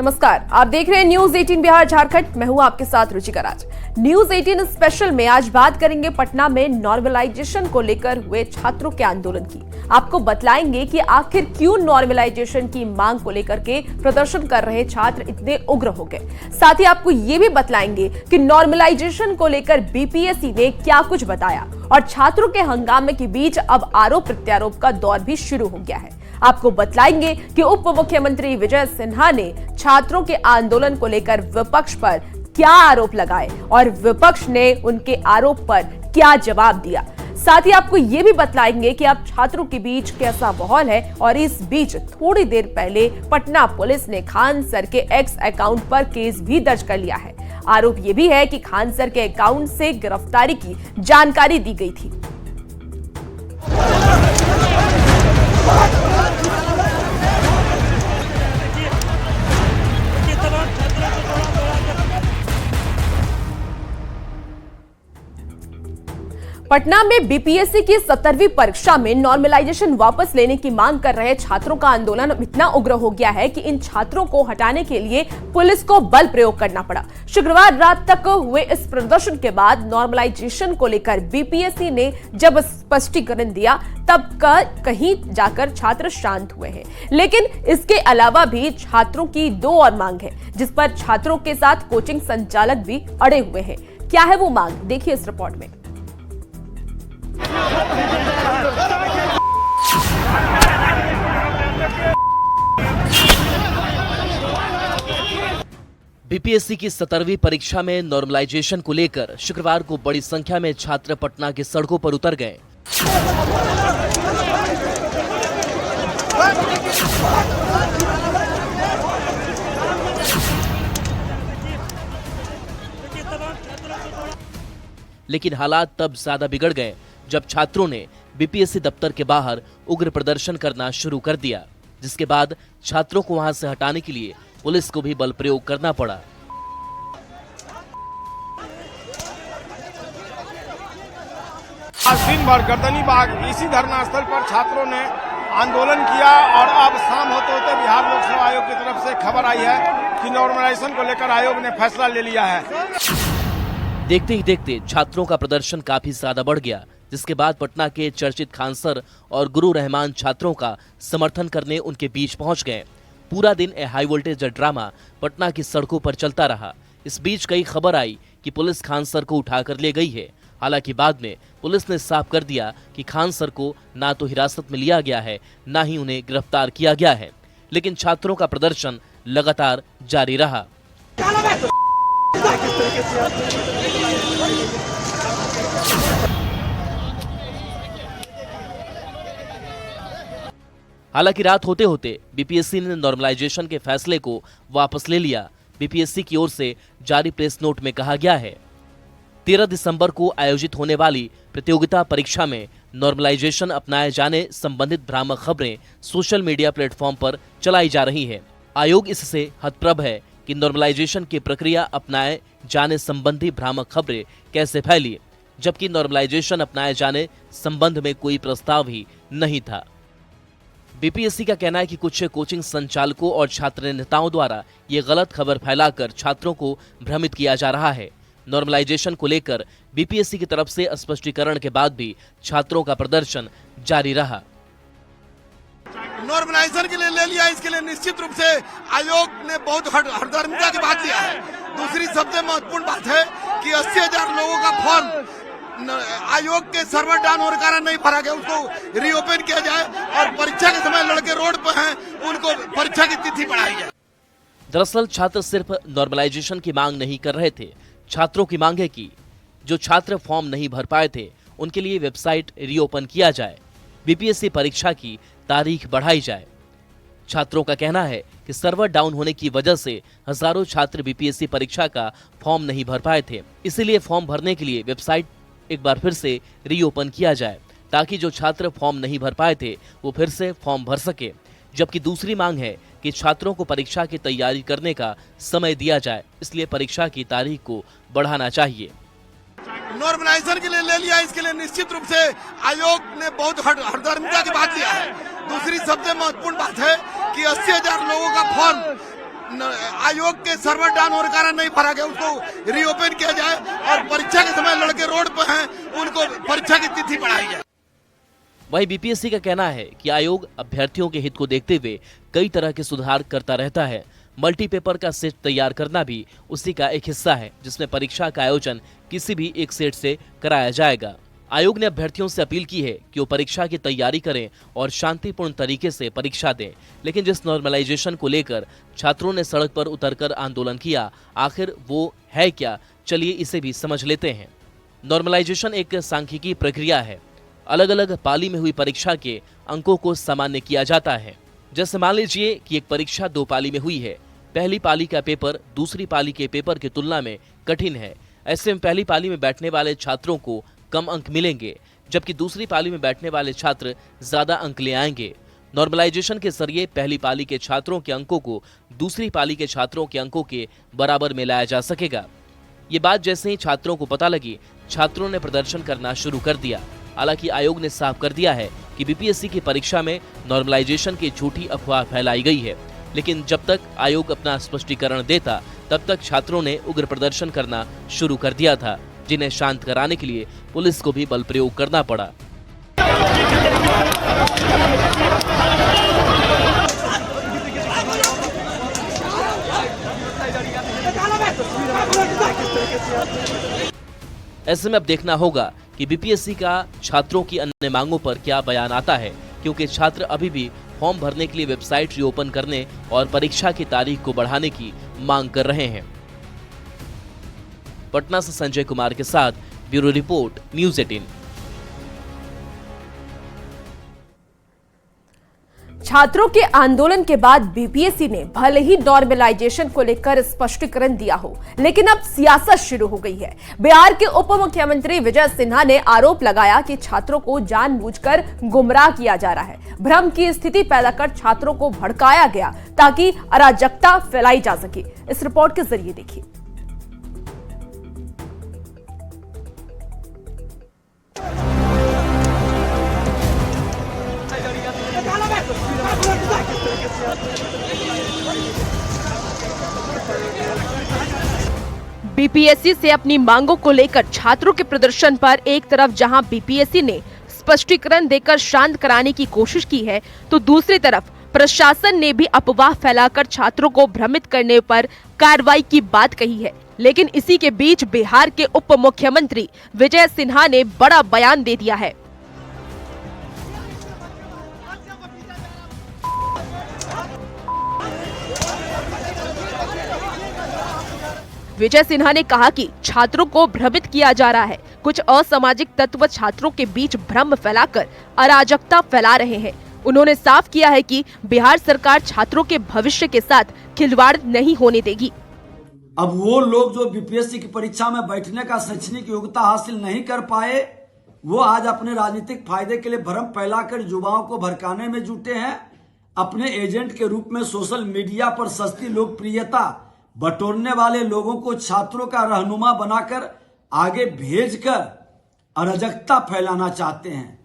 नमस्कार, आप देख रहे हैं न्यूज 18 बिहार झारखंड। मैं हूं आपके साथ रुचिका राज। न्यूज 18 स्पेशल में आज बात करेंगे पटना में नॉर्मलाइजेशन को लेकर हुए छात्रों के आंदोलन की। आपको बतलाएंगे कि आखिर क्यों नॉर्मलाइजेशन की मांग को लेकर के प्रदर्शन कर रहे छात्र इतने उग्र हो गए। साथ ही आपको ये भी बतलाएंगे कि नॉर्मलाइजेशन को लेकर बीपीएससी ने क्या कुछ बताया और छात्रों के हंगामे के बीच अब आरोप प्रत्यारोप का दौर भी शुरू हो गया है। आपको बतलाएंगे कि उप मुख्यमंत्री विजय सिन्हा ने छात्रों के आंदोलन को लेकर विपक्ष पर क्या आरोप लगाए और विपक्ष ने उनके आरोप पर क्या जवाब दिया। साथ ही आपको यह भी बतलाएंगे कि अब छात्रों के बीच कैसा माहौल है और इस बीच थोड़ी देर पहले पटना पुलिस ने खान सर के एक्स अकाउंट पर केस भी दर्ज कर लिया है। आरोप यह भी है कि खान सर के अकाउंट से गिरफ्तारी की जानकारी दी गई थी। पटना में बीपीएससी की 17वीं परीक्षा में नॉर्मलाइजेशन वापस लेने की मांग कर रहे छात्रों का आंदोलन इतना उग्र हो गया है कि इन छात्रों को हटाने के लिए पुलिस को बल प्रयोग करना पड़ा। शुक्रवार रात तक हुए इस प्रदर्शन के बाद नॉर्मलाइजेशन को लेकर बीपीएससी ने जब स्पष्टीकरण दिया तब कहीं जाकर छात्र शांत हुए हैं। लेकिन इसके अलावा भी छात्रों की दो और मांग है, जिस पर छात्रों के साथ कोचिंग संचालक भी अड़े हुए हैं। क्या है वो मांग, देखिए इस रिपोर्ट में। बीपीएससी की 17वीं परीक्षा में नॉर्मलाइजेशन को लेकर शुक्रवार को बड़ी संख्या में छात्र पटना की सड़कों पर उतर गए। लेकिन हालात तब ज्यादा बिगड़ गए जब छात्रों ने बीपीएससी दफ्तर के बाहर उग्र प्रदर्शन करना शुरू कर दिया, जिसके बाद छात्रों को वहां से हटाने के लिए पुलिस को भी बल प्रयोग करना पड़ा। आज दिन भर गर्दनी बाग इसी धरना स्थल पर छात्रों ने आंदोलन किया और अब शाम होते होते बिहार लोक सेवा आयोग की तरफ से खबर आई है कि नॉर्मलाइजेशन को लेकर आयोग ने फैसला ले लिया है। देखते ही देखते छात्रों का प्रदर्शन काफी ज्यादा बढ़ गया, जिसके बाद पटना के चर्चित खान सर और गुरु रहमान छात्रों का समर्थन करने उनके बीच पहुंच गए। पूरा दिन हाई वोल्टेज ड्रामा पटना की सड़कों पर चलता रहा। इस बीच कई खबर आई कि पुलिस खान सर को उठाकर ले गई है। हालांकि बाद में पुलिस ने साफ कर दिया कि खान सर को ना तो हिरासत में लिया गया है, ना ही उन्हें गिरफ्तार किया गया है। लेकिन छात्रों का प्रदर्शन लगातार जारी रहा। हालांकि रात होते होते बीपीएससी ने नॉर्मलाइजेशन के फैसले को वापस ले लिया। बीपीएससी की ओर से जारी प्रेस नोट में कहा गया है, 13 दिसंबर को आयोजित होने वाली प्रतियोगिता परीक्षा में नॉर्मलाइजेशन अपनाए जाने संबंधित भ्रामक खबरें सोशल मीडिया प्लेटफॉर्म पर चलाई जा रही है। आयोग इससे हतप्रभ है कि नॉर्मलाइजेशन की प्रक्रिया अपनाए जाने संबंधी भ्रामक खबरें कैसे फैली, जबकि नॉर्मलाइजेशन अपनाए जाने संबंध में कोई प्रस्ताव ही नहीं था। बीपीएससी का कहना है कि कुछ कोचिंग संचालकों और छात्र नेताओं द्वारा ये गलत खबर फैलाकर छात्रों को भ्रमित किया जा रहा है। नॉर्मलाइजेशन को लेकर बीपीएससी की तरफ से स्पष्टीकरण के बाद भी छात्रों का प्रदर्शन जारी रहा। नॉर्मलाइजेशन के लिए ले लिया, इसके लिए निश्चित रूप से आयोग ने बहुत हरदर्मिता की बात लिया है। दूसरी सबसे महत्वपूर्ण बात है कि 80,000 लोगों का फॉर्म आयोग के सर्वर डाउन होने के कारण नहीं भरा गया, उसको रीओपन किया जाए और परीक्षा के समय लड़के रोड पर हैं, उनको परीक्षा की तिथि बढ़ाई जाए। दरअसल छात्र सिर्फ नॉर्मलाइजेशन की मांग नहीं कर रहे थे। छात्रों की मांग है कि जो छात्र फॉर्म नहीं भर पाए थे उनके लिए वेबसाइट रीओपन किया जाए, बीपीएससी परीक्षा की तारीख बढ़ाई जाए। छात्रों का कहना है कि सर्वर डाउन होने की वजह से हजारों छात्र बीपीएससी परीक्षा का फॉर्म नहीं भर पाए थे, इसीलिए फॉर्म भरने के लिए वेबसाइट एक बार फिर से रीओपन किया जाए ताकि जो छात्र फॉर्म नहीं भर पाए थे वो फिर से फॉर्म भर सके। जबकि दूसरी मांग है कि छात्रों को परीक्षा की तैयारी करने का समय दिया जाए, इसलिए परीक्षा की तारीख को बढ़ाना चाहिए। नॉर्मलाइजेशन के लिए ले लिया, इसके लिए निश्चित रूप से आयोग ने बहुत हरदर्मिता की बात लिया है। दूसरी सबसे महत्वपूर्ण बात है कि 80,000 लोगों का फॉर्म आयोग के सर्वर डाउन होने के कारण नहीं भरा गया, उसको रीओपन किया जाए और परीक्षा के समय लड़के रोड पर हैं उनको परीक्षा की तिथि बढ़ाई जाए। वहीं बीपीएससी का कहना है कि आयोग अभ्यर्थियों के हित को देखते हुए कई तरह के सुधार करता रहता है। मल्टीपेपर का सेट तैयार करना भी उसी का एक हिस्सा है, जिसमें परीक्षा का आयोजन किसी भी एक सेट से कराया जाएगा। आयोग ने अभ्यर्थियों से अपील की है कि वो परीक्षा की तैयारी करें और शांतिपूर्ण तरीके से परीक्षा दें। लेकिन जिस नॉर्मलाइजेशन को लेकर छात्रों ने सड़क पर उतरकर आंदोलन किया, आखिर वो है क्या, चलिए इसे भी समझ लेते हैं। नॉर्मलाइजेशन एक सांख्यिकी प्रक्रिया है। अलग अलग पाली में हुई परीक्षा के अंकों को सामान्य किया जाता है। जैसे मान लीजिए कि एक परीक्षा 2 पाली में हुई है। पहली पाली का पेपर दूसरी पाली के पेपर की तुलना में कठिन है। ऐसे में पहली पाली में बैठने वाले छात्रों को कम अंक मिलेंगे, जबकि दूसरी पाली में बैठने वाले छात्र ज्यादा अंक ले आएंगे। नॉर्मलाइजेशन के जरिए पहली पाली के छात्रों के अंकों को दूसरी पाली के छात्रों के अंकों के बराबर में लाया जा सकेगा। ये बात जैसे ही छात्रों को पता लगी, छात्रों ने प्रदर्शन करना शुरू कर दिया। हालांकि आयोग ने साफ कर दिया है कि बीपीएससी की परीक्षा में नॉर्मलाइजेशन की झूठी अफवाह फैलाई गई है, लेकिन जब तक आयोग अपना स्पष्टीकरण देता तब तक छात्रों ने उग्र प्रदर्शन करना शुरू कर दिया था, जिन्हें शांत कराने के लिए पुलिस को भी बल प्रयोग करना पड़ा। ऐसे में अब देखना होगा कि बीपीएससी का छात्रों की अन्य मांगों पर क्या बयान आता है, क्योंकि छात्र अभी भी फॉर्म भरने के लिए वेबसाइट रीओपन करने और परीक्षा की तारीख को बढ़ाने की मांग कर रहे हैं। पटना से संजय कुमार के साथ ब्यूरो रिपोर्ट, न्यूज़ 18। छात्रों के आंदोलन के बाद बीपीएससी ने भले ही नॉर्मलाइजेशन को लेकर स्पष्टीकरण दिया हो, लेकिन अब सियासत शुरू हो गई है। बिहार के उप मुख्यमंत्री विजय सिन्हा ने आरोप लगाया कि छात्रों को जानबूझकर गुमराह किया जा रहा है। भ्रम की स्थिति पैदा कर छात्रों को भड़काया गया ताकि अराजकता फैलाई जा सके। इस रिपोर्ट के जरिए देखिए। बीपीएससी से अपनी मांगों को लेकर छात्रों के प्रदर्शन पर एक तरफ जहां बीपीएससी ने स्पष्टीकरण देकर शांत कराने की कोशिश की है, तो दूसरी तरफ प्रशासन ने भी अफवाह फैलाकर छात्रों को भ्रमित करने पर कार्रवाई की बात कही है। लेकिन इसी के बीच बिहार के उप मुख्यमंत्री विजय सिन्हा ने बड़ा बयान दे दिया है। विजय सिन्हा ने कहा कि छात्रों को भ्रमित किया जा रहा है। कुछ असामाजिक तत्व छात्रों के बीच भ्रम फैलाकर अराजकता फैला रहे हैं। उन्होंने साफ किया है कि बिहार सरकार छात्रों के भविष्य के साथ खिलवाड़ नहीं होने देगी। अब वो लोग जो बीपीएससी की परीक्षा में बैठने का शैक्षणिक योग्यता हासिल नहीं कर पाए, वो आज अपने राजनीतिक फायदे के लिए भ्रम फैलाकर युवाओं को भड़काने में जुटे हैं। अपने एजेंट के रूप में सोशल मीडिया पर सस्ती लोकप्रियता बटोरने वाले लोगों को छात्रों का रहनुमा बनाकर आगे भेजकर अराजकता फैलाना चाहते हैं।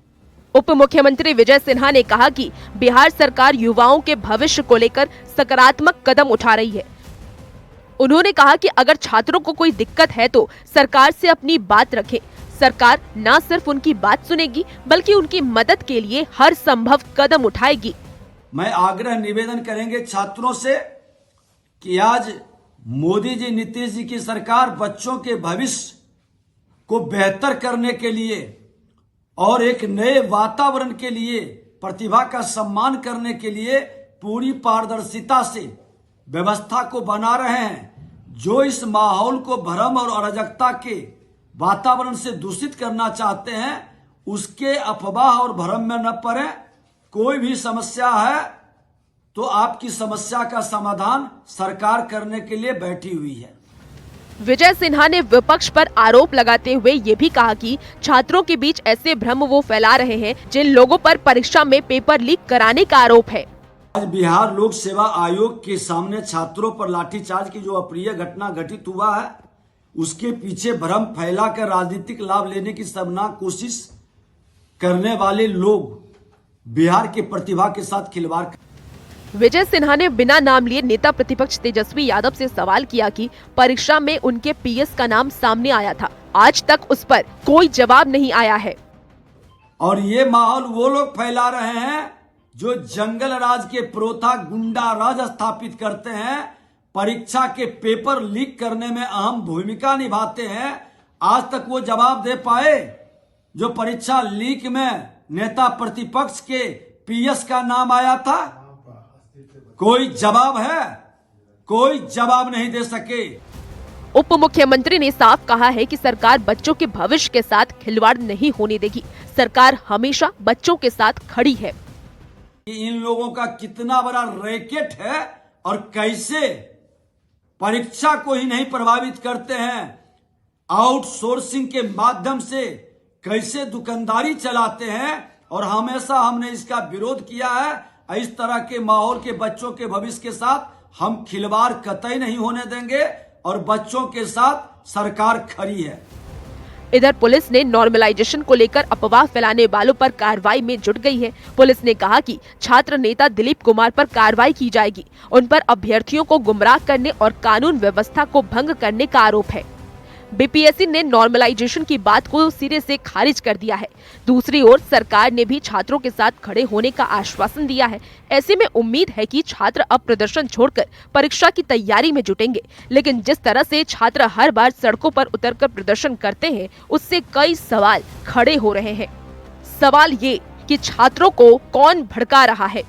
उप मुख्यमंत्री विजय सिन्हा ने कहा कि बिहार सरकार युवाओं के भविष्य को लेकर सकारात्मक कदम उठा रही है। उन्होंने कहा कि अगर छात्रों को कोई दिक्कत है तो सरकार से अपनी बात रखें। सरकार न सिर्फ उनकी बात सुनेगी बल्कि उनकी मदद के लिए हर संभव कदम उठाएगी। मैं आग्रह निवेदन करेंगे छात्रों से कि आज मोदी जी, नीतीश जी की सरकार बच्चों के भविष्य को बेहतर करने के लिए और एक नए वातावरण के लिए, प्रतिभा का सम्मान करने के लिए पूरी पारदर्शिता से व्यवस्था को बना रहे हैं। जो इस माहौल को भ्रम और अराजकता के वातावरण से दूषित करना चाहते हैं, उसके अफवाह और भ्रम में न पड़े। कोई भी समस्या है तो आपकी समस्या का समाधान सरकार करने के लिए बैठी हुई है। विजय सिन्हा ने विपक्ष पर आरोप लगाते हुए ये भी कहा कि छात्रों के बीच ऐसे भ्रम वो फैला रहे हैं जिन लोगों पर परीक्षा में पेपर लीक कराने का आरोप है। आज बिहार लोक सेवा आयोग के सामने छात्रों पर लाठीचार्ज की जो अप्रिय घटना घटित हुआ है, उसके पीछे भ्रम फैलाकर राजनीतिक लाभ लेने की शर्मनाक कोशिश करने वाले लोग बिहार की प्रतिभा के साथ खिलवाड़। विजय सिन्हा ने बिना नाम लिए नेता प्रतिपक्ष तेजस्वी यादव से सवाल किया कि परीक्षा में उनके पीएस का नाम सामने आया था, आज तक उस पर कोई जवाब नहीं आया है। और ये माहौल वो लोग फैला रहे हैं जो जंगल राज के प्रोथा गुंडा राज स्थापित करते हैं, परीक्षा के पेपर लीक करने में अहम भूमिका निभाते हैं। आज तक वो जवाब दे पाए जो परीक्षा लीक में नेता प्रतिपक्ष के पीएस का नाम आया था? कोई जवाब है? कोई जवाब नहीं दे सके। उप मुख्यमंत्री ने साफ कहा है कि सरकार बच्चों के भविष्य के साथ खिलवाड़ नहीं होने देगी। सरकार हमेशा बच्चों के साथ खड़ी है। इन लोगों का कितना बड़ा रैकेट है और कैसे परीक्षा को ही नहीं प्रभावित करते हैं, आउटसोर्सिंग के माध्यम से कैसे दुकानदारी चलाते हैं। और हमेशा हमने इसका विरोध किया है। इस तरह के माहौल के बच्चों के भविष्य के साथ हम खिलवाड़ कतई नहीं होने देंगे और बच्चों के साथ सरकार खड़ी है। इधर पुलिस ने नॉर्मलाइजेशन को लेकर अफवाह फैलाने वालों पर कार्रवाई में जुट गई है। पुलिस ने कहा कि छात्र नेता दिलीप कुमार पर कार्रवाई की जाएगी। उन पर अभ्यर्थियों को गुमराह करने और कानून व्यवस्था को भंग करने का आरोप है। बीपीएससी ने नॉर्मलाइजेशन की बात को सिरे से खारिज कर दिया है। दूसरी ओर सरकार ने भी छात्रों के साथ खड़े होने का आश्वासन दिया है। ऐसे में उम्मीद है कि छात्र अब प्रदर्शन छोड़कर परीक्षा की तैयारी में जुटेंगे। लेकिन जिस तरह से छात्र हर बार सड़कों पर उतरकर प्रदर्शन करते हैं, उससे कई सवाल खड़े हो रहे हैं। सवाल ये कि छात्रों को कौन भड़का रहा है?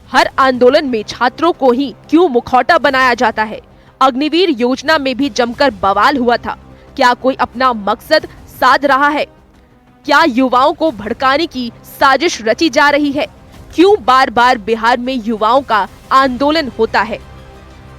हर आंदोलन में छात्रों को ही क्यों मुखौटा बनाया जाता है? अग्निवीर योजना में भी जमकर बवाल हुआ था। क्या कोई अपना मकसद साध रहा है? क्या युवाओं को भड़काने की साजिश रची जा रही है? क्यों बार बार बिहार में युवाओं का आंदोलन होता है?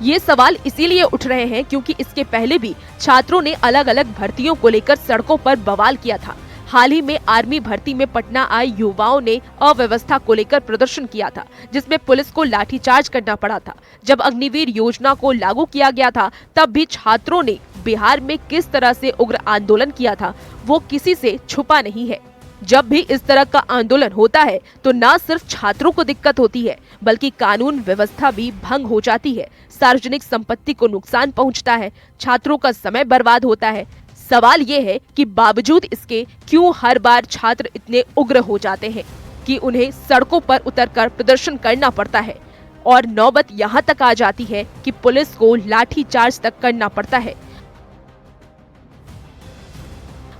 ये सवाल इसीलिए उठ रहे हैं क्योंकि इसके पहले भी छात्रों ने अलग अलग भर्तियों को लेकर सड़कों पर बवाल किया था। हाल ही में आर्मी भर्ती में पटना आए युवाओं ने अव्यवस्था को लेकर प्रदर्शन किया था, जिसमें पुलिस को लाठीचार्ज करना पड़ा था। जब अग्निवीर योजना को लागू किया गया था, तब भी छात्रों ने बिहार में किस तरह से उग्र आंदोलन किया था, वो किसी से छुपा नहीं है। जब भी इस तरह का आंदोलन होता है तो न सिर्फ छात्रों को दिक्कत होती है, बल्कि कानून व्यवस्था भी भंग हो जाती है। सार्वजनिक संपत्ति को नुकसान पहुंचता है, छात्रों का समय बर्बाद होता है। सवाल ये है कि बावजूद इसके क्यों हर बार छात्र इतने उग्र हो जाते हैं कि उन्हें सड़कों पर उतरकर प्रदर्शन करना पड़ता है और नौबत यहाँ तक आ जाती है कि पुलिस को लाठीचार्ज तक करना पड़ता है।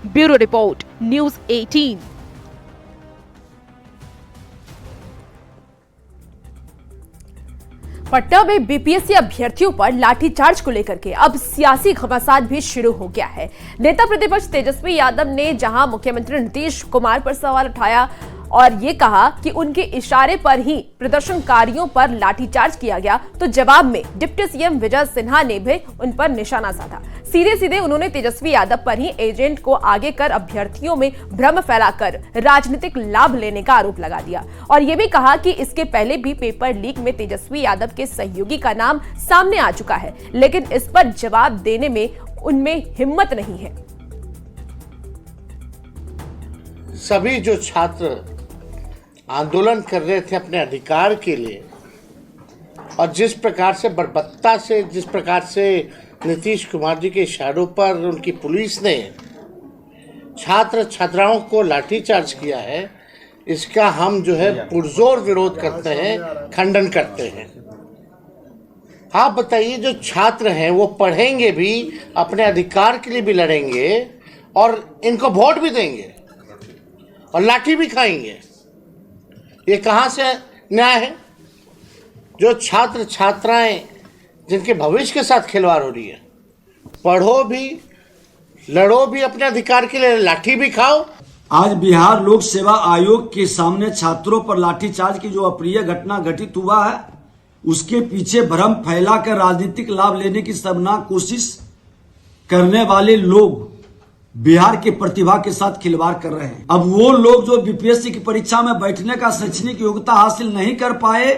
Bureau report, news 18। पटना में बीपीएससी अभ्यर्थियों पर लाठीचार्ज को लेकर के अब सियासी घमासान भी शुरू हो गया है। नेता प्रतिपक्ष तेजस्वी यादव ने जहां मुख्यमंत्री नीतीश कुमार पर सवाल उठाया और ये कहा कि उनके इशारे पर ही प्रदर्शनकारियों पर लाठीचार्ज किया गया, तो जवाब में डिप्टी सीएम विजय सिन्हा ने भी उन पर निशाना साधा। सीधे सीधे उन्होंने तेजस्वी यादव पर ही एजेंट को आगे कर अभ्यर्थियों में भ्रम फैलाकर राजनीतिक लाभ लेने का आरोप लगा दिया और ये भी कहा कि इसके पहले भी पेपर लीक में तेजस्वी यादव के सहयोगी का नाम सामने आ चुका है, लेकिन इस पर जवाब देने में उनमें हिम्मत नहीं है। सभी जो छात्र आंदोलन कर रहे थे अपने अधिकार के लिए और जिस प्रकार से बर्बरता से, जिस प्रकार से नीतीश कुमार जी के इशारों पर उनकी पुलिस ने छात्र छात्राओं को लाठीचार्ज किया है, इसका हम जो है पुरजोर विरोध करते हैं, खंडन करते हैं। आप बताइए, जो छात्र हैं वो पढ़ेंगे भी, अपने अधिकार के लिए भी लड़ेंगे और इनको वोट भी देंगे और लाठी भी खाएंगे। ये कहाँ से न्याय है? जो छात्र छात्राएं जिनके भविष्य के साथ खिलवाड़ हो रही है, पढ़ो भी, लड़ो भी अपने अधिकार के लिए, लाठी भी खाओ। आज बिहार लोक सेवा आयोग के सामने छात्रों पर लाठीचार्ज की जो अप्रिय घटना घटित हुआ है, उसके पीछे भ्रम फैलाकर राजनीतिक लाभ लेने की शर्मनाक कोशिश करने वाले लोग बिहार की प्रतिभा के साथ खिलवाड़ कर रहे हैं। अब वो लोग जो बीपीएससी की परीक्षा में बैठने का शैक्षणिक योग्यता हासिल नहीं कर पाए,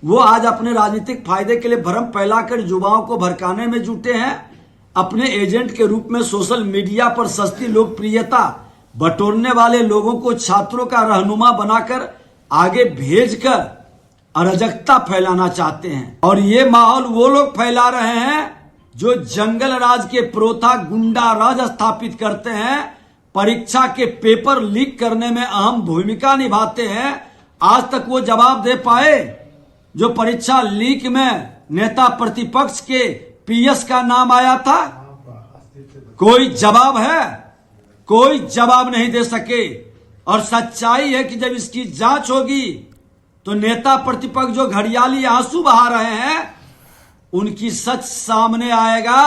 वो आज अपने राजनीतिक फायदे के लिए भ्रम फैलाकर युवाओं को भड़काने में जुटे हैं। अपने एजेंट के रूप में सोशल मीडिया पर सस्ती लोकप्रियता बटोरने वाले लोगों को छात्रों का रहनुमा बनाकर आगे भेजकर अराजकता फैलाना चाहते हैं। और ये माहौल वो लोग फैला रहे हैं जो जंगल राज के प्रोथा गुंडा राज स्थापित करते हैं, परीक्षा के पेपर लीक करने में अहम भूमिका निभाते हैं। आज तक वो जवाब दे पाए? जो परीक्षा लीक में नेता प्रतिपक्ष के पीएस का नाम आया था, कोई जवाब है? कोई जवाब नहीं दे सके। और सच्चाई है कि जब इसकी जांच होगी तो नेता प्रतिपक्ष जो घड़ियाली आंसू बहा रहे हैं उनकी सच सामने आएगा।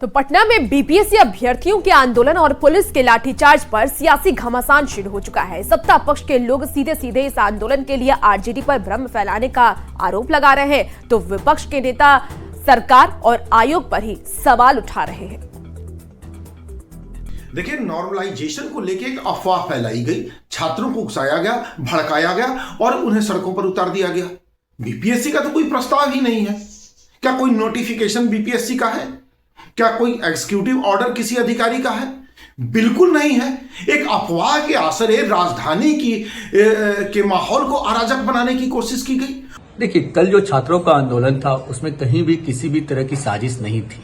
तो पटना में बीपीएससी अभ्यर्थियों के आंदोलन और पुलिस के लाठीचार्ज पर सियासी घमासान शुरू हो चुका है। सत्ता पक्ष के लोग सीधे सीधे इस आंदोलन के लिए आरजेडी पर भ्रम फैलाने का आरोप लगा रहे हैं, तो विपक्ष के नेता सरकार और आयोग पर ही सवाल उठा रहे हैं। देखिए, नॉर्मलाइजेशन को लेके एक अफवाह फैलाई गई, छात्रों को उकसाया गया, भड़काया गया और उन्हें सड़कों पर उतार दिया गया। बीपीएससी का तो कोई प्रस्ताव ही नहीं है। क्या कोई नोटिफिकेशन बीपीएससी का है? क्या कोई एग्जीक्यूटिव ऑर्डर किसी अधिकारी का है? बिल्कुल नहीं है। एक अफवाह के आसरे राजधानी के माहौल को अराजक बनाने की कोशिश की गई। देखिए, कल जो छात्रों का आंदोलन था उसमें कहीं भी किसी भी तरह की साजिश नहीं थी।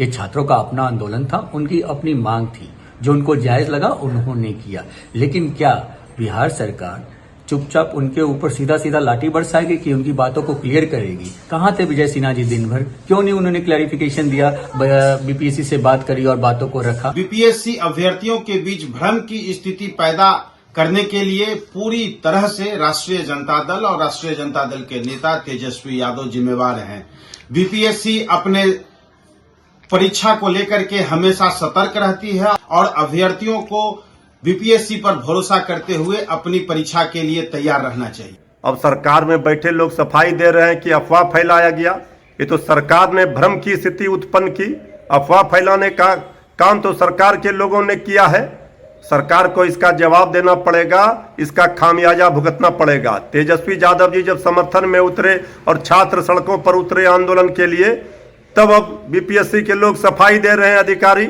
ये छात्रों का अपना आंदोलन था, उनकी अपनी मांग थी, जो उनको जायज लगा उन्होंने किया। लेकिन क्या बिहार सरकार चुपचाप उनके ऊपर सीधा सीधा लाठी बरसाएगी कि उनकी बातों को क्लियर करेगी? कहाँ थे विजय सिन्हा जी दिन भर? क्यों नहीं उन्होंने क्लैरिफिकेशन दिया, बीपीएससी से बात करी और बातों को रखा? बीपीएससी अभ्यर्थियों के बीच भ्रम की स्थिति पैदा करने के लिए पूरी तरह से राष्ट्रीय जनता दल और राष्ट्रीय जनता दल के नेता तेजस्वी यादव जिम्मेवार हैं। बीपीएससी अपने परीक्षा को लेकर के हमेशा सतर्क रहती है और अभ्यर्थियों को बीपीएससी पर भरोसा करते हुए अपनी परीक्षा के लिए तैयार रहना चाहिए। अब सरकार में बैठे लोग सफाई दे रहे हैं कि अफवाह फैलाया गया। ये तो सरकार ने भ्रम की स्थिति उत्पन्न की। अफवाह फैलाने का काम तो सरकार के लोगों ने किया है। सरकार को इसका जवाब देना पड़ेगा, इसका खामियाजा भुगतना पड़ेगा। तेजस्वी यादव जी जब समर्थन में उतरे और छात्र सड़कों पर उतरे आंदोलन के लिए, तब अब बीपीएससी के लोग सफाई दे रहे हैं अधिकारी।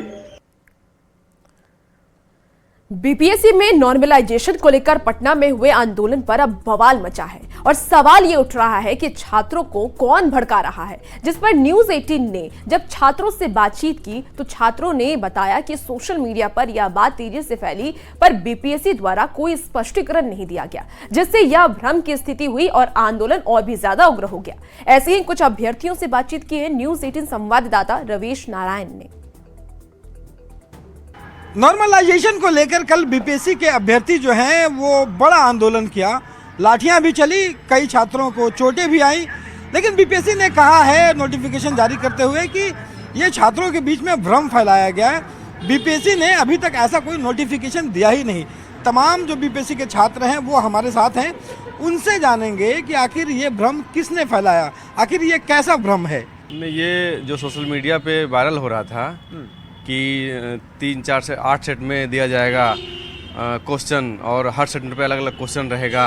बीपीएससी में नॉर्मलाइजेशन को लेकर पटना में हुए आंदोलन पर अब बवाल मचा है और सवाल ये उठ रहा है कि छात्रों को कौन भड़का रहा है। जिस पर न्यूज 18 ने जब छात्रों से बातचीत की तो छात्रों ने बताया कि सोशल मीडिया पर यह बात तेजी से फैली, पर बीपीएससी द्वारा कोई स्पष्टीकरण नहीं दिया गया, जिससे यह भ्रम की स्थिति हुई और आंदोलन और भी ज्यादा उग्र हो गया। ऐसे ही कुछ अभ्यर्थियों से बातचीत की है न्यूज 18 संवाददाता रवेश नारायण ने। नॉर्मलाइजेशन को लेकर कल बीपीएससी के अभ्यर्थी जो हैं वो बड़ा आंदोलन किया, लाठियां भी चली, कई छात्रों को चोटें भी आई। लेकिन बीपीएससी ने कहा है नोटिफिकेशन जारी करते हुए कि ये छात्रों के बीच में भ्रम फैलाया गया है। बीपीएससी ने अभी तक ऐसा कोई नोटिफिकेशन दिया ही नहीं। तमाम जो बीपीएससी के छात्र हैं वो हमारे साथ हैं, उनसे जानेंगे कि आखिर ये भ्रम किसने फैलाया, आखिर ये कैसा भ्रम है। ये जो सोशल मीडिया पे वायरल हो रहा था कि 3, 4 से 8 सेट में दिया जाएगा क्वेश्चन और हर सेट पे अलग अलग क्वेश्चन रहेगा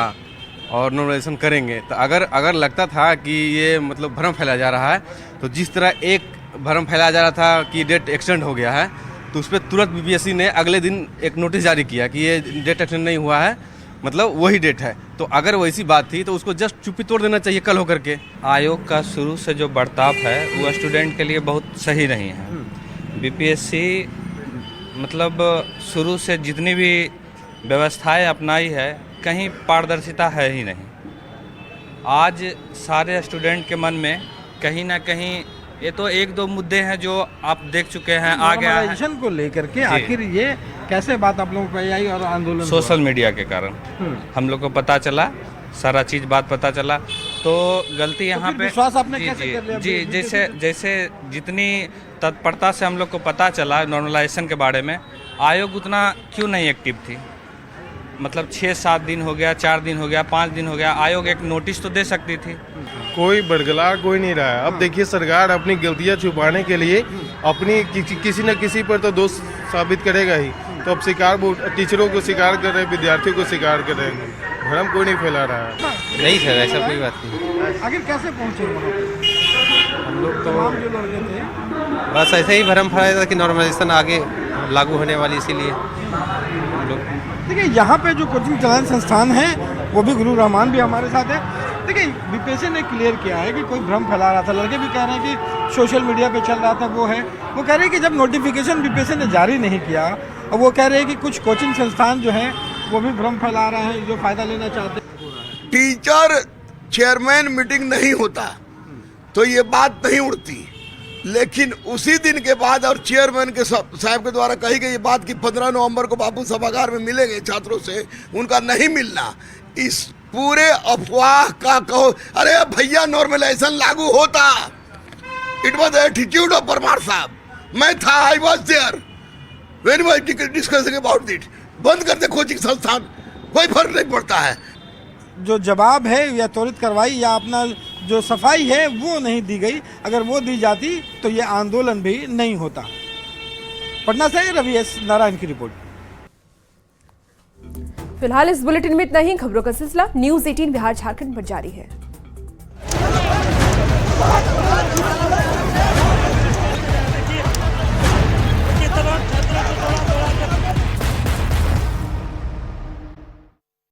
और नॉर्मलाइजेशन करेंगे, तो अगर लगता था कि ये मतलब भ्रम फैलाया जा रहा है, तो जिस तरह एक भ्रम फैलाया जा रहा था कि डेट एक्सटेंड हो गया है, तो उस पर तुरंत बीपीएससी ने अगले दिन एक नोटिस जारी किया कि ये डेट एक्सटेंड नहीं हुआ है, मतलब वही डेट है। तो अगर वैसी बात थी तो उसको जस्ट चुप्पी तोड़ देना चाहिए कल होकर के। आयोग का शुरू से जो बर्ताव है वो स्टूडेंट के लिए बहुत सही नहीं है। बीपीएससी मतलब शुरू से जितनी भी व्यवस्थाएं अपनाई है, कहीं पारदर्शिता है ही नहीं। आज सारे स्टूडेंट के मन में कहीं ना कहीं ये तो 1-2 मुद्दे हैं जो आप देख चुके हैं, आ गया है को लेकर के। आखिर ये कैसे बात आप लोगों पर आई और आंदोलन? सोशल मीडिया के कारण हम लोग को पता चला, सारा चीज़ बात पता चला, तो गलती यहाँ पे विश्वास आपने कैसे कर लिया? जी, जैसे जितनी तत्परता से हम लोग को पता चला नॉर्मलाइजेशन के बारे में, आयोग उतना क्यों नहीं एक्टिव थी? मतलब 6-7 दिन हो गया, 4 दिन हो गया, 5 दिन हो गया, आयोग एक नोटिस तो दे सकती थी। कोई बरगला कोई नहीं रहा है। अब देखिए, सरकार अपनी गलतियां छुपाने के लिए अपनी किसी न किसी पर तो दोष साबित करेगा ही। तो अब टीचरों को शिकार कर रहे हैं, विद्यार्थियों को शिकार कर रहे हैं, भ्रम कोई नहीं फैला रहा है। नहीं सर, ऐसा कोई बात नहीं। आखिर कैसे पहुंचे हम लोग? तो बस ऐसे ही भ्रम फैलाया था कि नॉर्मलाइजेशन आगे लागू होने वाली, इसीलिए हम लोग। देखिए, यहाँ पे जो कोचिंग चलाने संस्थान है वो भी गुरूर रहमान भी हमारे साथ है। देखिए, बीपीएससी ने क्लियर किया है कि कोई भ्रम फैला रहा था, लड़के भी कह रहे हैं कि सोशल मीडिया पे चल रहा था, वो कह रहे हैं कि जब नोटिफिकेशन बीपीएससी ने जारी नहीं किया, और वो कह रहे हैं कि कुछ कोचिंग संस्थान जो हैं वो भी भ्रम फैला रहे हैं, जो फायदा लेना चाहते हैं। टीचर चेयरमैन मीटिंग नहीं होता तो ये बात नहीं उड़ती, लेकिन उसी दिन के बाद और चेयरमैन के साहब के द्वारा कही गई बात कि 15 नवंबर को बापू सभागार में मिलेंगे छात्रों से, उनका नहीं मिलना, इस पूरे अफवाह का कहो। अरे भैया, नॉर्मलाइजेशन लागू होता, it was attitude of Parmar साहब, मैं था, I was there very much discussing about it. बंद कर दे कोचिंग संस्थान, कोई फर्क नहीं पड़ता है। जो जवाब है या त्वरित कार्रवाई या अपना जो सफाई है वो नहीं दी गई, अगर वो दी जाती तो ये आंदोलन भी नहीं होता। पटना से रवि एस नारायण की रिपोर्ट। फिलहाल इस बुलेटिन में इतना ही। खबरों का सिलसिला न्यूज़ 18 बिहार झारखंड पर जारी है।